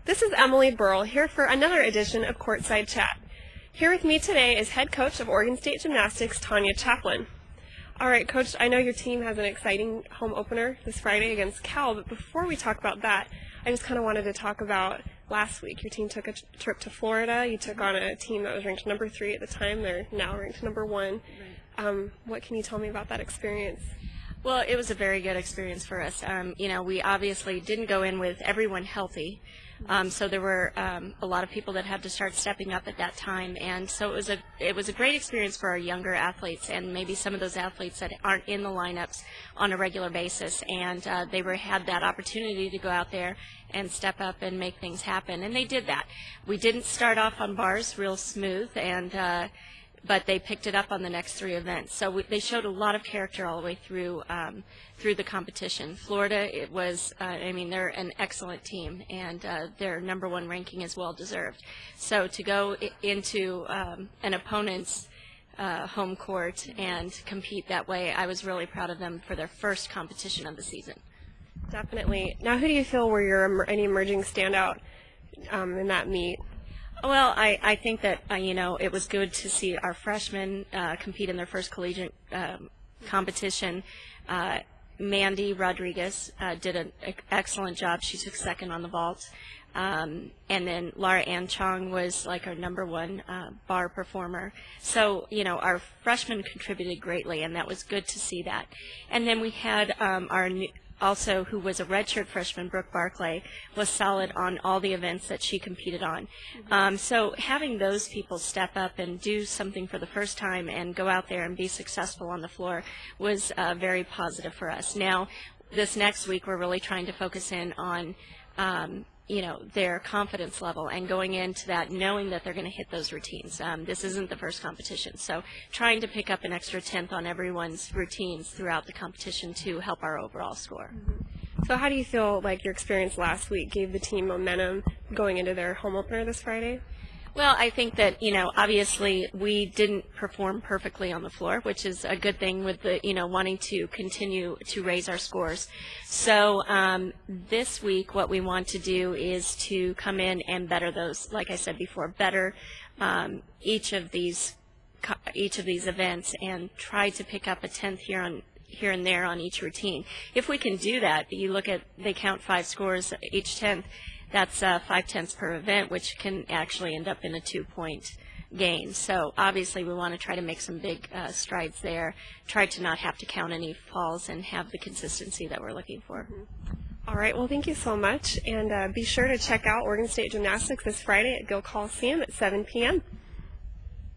This is Emily Burrell here for another edition of Courtside Chat. Here with me today is head coach of Oregon State Gymnastics, Tanya Chaplin. All right, Coach, I know your team has an exciting home opener this Friday against Cal, but before we talk about that, I just kind of wanted to talk about last week. Your team took a trip to Florida. You took on a team that was ranked number 3 at the time. They're now ranked number 1. What can you tell me about that experience? Well, it was a very good experience for us. We obviously didn't go in with everyone healthy, so there were a lot of people that had to start stepping up at that time, and so it was a great experience for our younger athletes and maybe some of those athletes that aren't in the lineups on a regular basis, and they had that opportunity to go out there and step up and make things happen, and they did that. We didn't start off on bars real smooth, but they picked it up on the next 3 events. So they showed a lot of character all the way through the competition. Florida, they're an excellent team, and their number 1 ranking is well deserved. So to go into an opponent's home court and compete that way, I was really proud of them for their first competition of the season. Definitely. Now, who do you feel were any emerging standout in that meet? Well, I think that, it was good to see our freshmen compete in their first collegiate competition. Mandy Rodriguez did an excellent job. She took second on the vault. And then Laura Ann Chong was like our number 1 bar performer. So, our freshmen contributed greatly, and that was good to see that. And then we had also, who was a redshirt freshman, Brooke Barclay, was solid on all the events that she competed on. So having those people step up and do something for the first time and go out there and be successful on the floor was very positive for us. Now, this next week, we're really trying to focus in on their confidence level and going into that knowing that they're going to hit those routines. This isn't the first competition, so trying to pick up an extra 10th on everyone's routines throughout the competition to help our overall score. So how do you feel like your experience last week gave the team momentum going into their home opener this Friday? Well, I think that, obviously we didn't perform perfectly on the floor, which is a good thing with the, wanting to continue to raise our scores. So this week what we want to do is to come in and better those, like I said before, better each of these events and try to pick up a 10th here and there on each routine. If we can do that, they count 5 scores each 10th. That's 5 tenths per event, which can actually end up in a 2-point gain. So obviously we want to try to make some big strides there, try to not have to count any falls and have the consistency that we're looking for. All right, well, thank you so much, and be sure to check out Oregon State Gymnastics this Friday at Gill Coliseum at 7 p.m.